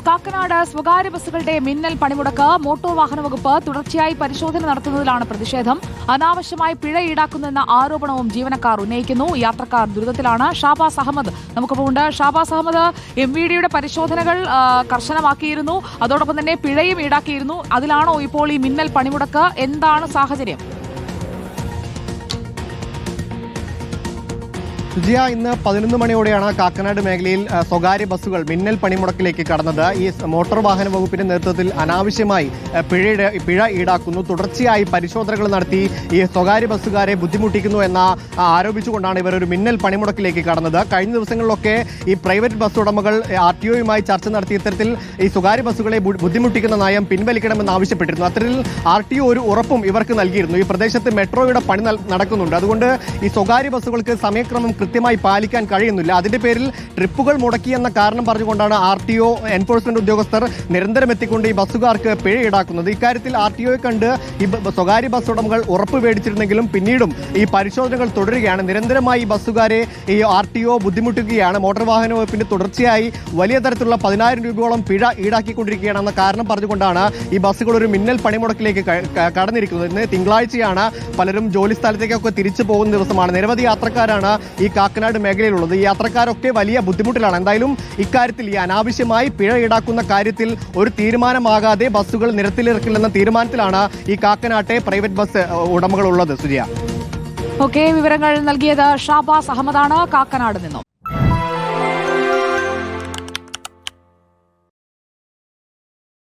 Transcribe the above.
കാക്കനാട് സ്വകാര്യ ബസ്സുകളുടെ മിന്നൽ പണിമുടക്ക് മോട്ടോർ വാഹന വകുപ്പ് തുടർച്ചയായി പരിശോധന നടത്തുന്നതിലാണ് പ്രതിഷേധം. അനാവശ്യമായി പിഴ ഈടാക്കുന്നുവെന്ന ആരോപണവും ജീവനക്കാർ ഉന്നയിക്കുന്നു. യാത്രക്കാർ ദുരിതത്തിലാണ്. ഷാബാസ് അഹമ്മദ് നമുക്കൊപ്പമുണ്ട്. ഷാബാസ് അഹമ്മദ്, MVDയുടെ പരിശോധനകൾ കർശനമാക്കിയിരുന്നു, അതോടൊപ്പം തന്നെ പിഴയും ഈടാക്കിയിരുന്നു. അതിലാണോ ഇപ്പോൾ ഈ മിന്നൽ പണിമുടക്ക്? എന്താണ് സാഹചര്യം? സുജിയ, ഇന്ന് 11 മണിയോടെയാണ് കാക്കനാട് മേഖലയിൽ സ്വകാര്യ ബസ്സുകൾ മിന്നൽ പണിമുടക്കിലേക്ക് കടന്നത്. ഈ മോട്ടോർ വാഹന വകുപ്പിന്റെ നേതൃത്വത്തിൽ അനാവശ്യമായി പിഴ ഈടാക്കുന്നു, തുടർച്ചയായി പരിശോധനകൾ നടത്തി ഈ സ്വകാര്യ ബസ്സുകാരെ ബുദ്ധിമുട്ടിക്കുന്നു എന്ന ആരോപിച്ചുകൊണ്ടാണ് ഇവർ ഒരു മിന്നൽ പണിമുടക്കിലേക്ക് കടന്നത്. കഴിഞ്ഞ ദിവസങ്ങളിലൊക്കെ ഈ പ്രൈവറ്റ് ബസ് ഉടമകൾ RTOയുമായി ചർച്ച നടത്തി ഇത്തരത്തിൽ ഈ സ്വകാര്യ ബസ്സുകളെ ബുദ്ധിമുട്ടിക്കുന്ന നയം പിൻവലിക്കണമെന്ന് ആവശ്യപ്പെട്ടിരുന്നു. അത്തരത്തിൽ RTO ഒരു ഉറപ്പും ഇവർക്ക് നൽകിയിരുന്നു. ഈ പ്രദേശത്ത് മെട്രോയുടെ പണി നടക്കുന്നുണ്ട്, അതുകൊണ്ട് ഈ സ്വകാര്യ ബസ്സുകൾക്ക് സമയക്രമം കൃത്യമായി പാലിക്കാൻ കഴിയുന്നില്ല. അതിന്റെ പേരിൽ ട്രിപ്പുകൾ മുടക്കിയെന്ന കാരണം പറഞ്ഞുകൊണ്ടാണ് RTO എൻഫോഴ്സ്മെന്റ് ഉദ്യോഗസ്ഥർ നിരന്തരം എത്തിക്കൊണ്ട് ഈ ബസ്സുകാർക്ക് പിഴ ഈടാക്കുന്നത്. ഇക്കാര്യത്തിൽ RTOയെ കണ്ട് ഈ സ്വകാര്യ ബസ് ഉടമകൾ ഉറപ്പ് മേടിച്ചിരുന്നെങ്കിലും പിന്നീടും ഈ പരിശോധനകൾ തുടരുകയാണ്. നിരന്തരമായി ഈ ബസ്സുകാരെ ഈ RTO ബുദ്ധിമുട്ടുകയാണ്. മോട്ടോർ വാഹന വകുപ്പിന്റെ തുടർച്ചയായി വലിയ തരത്തിലുള്ള 10,000 രൂപയോളം പിഴ ഈടാക്കിക്കൊണ്ടിരിക്കുകയാണെന്ന കാരണം പറഞ്ഞുകൊണ്ടാണ് ഈ ബസ്സുകൾ ഒരു മിന്നൽ പണിമുടക്കിലേക്ക് കടന്നിരിക്കുന്നത്. ഇന്ന് തിങ്കളാഴ്ചയാണ്, പലരും ജോലി സ്ഥലത്തേക്കൊക്കെ തിരിച്ചു പോകുന്ന ദിവസമാണ്. നിരവധി യാത്രക്കാരാണ് ഈ കാക്കനാട് മേഖലയിലുള്ളത്. ഈ യാത്രക്കാരൊക്കെ വലിയ ബുദ്ധിമുട്ടിലാണ്. എന്തായാലും ഇക്കാര്യത്തിൽ ഈ അനാവശ്യമായി പിഴ ഈടാക്കുന്ന കാര്യത്തിൽ ഒരു തീരുമാനമാകാതെ ബസ്സുകൾ നിരത്തിലിറക്കില്ലെന്ന തീരുമാനത്തിലാണ് ഈ കാക്കനാട്ടെ പ്രൈവറ്റ് ബസ് ഉടമകളുള്ളത്. സുജിയ, വിവരങ്ങൾ നൽകിയത് ഷാബാസ് അഹമ്മദാണ് കാക്കനാട് നിന്നും.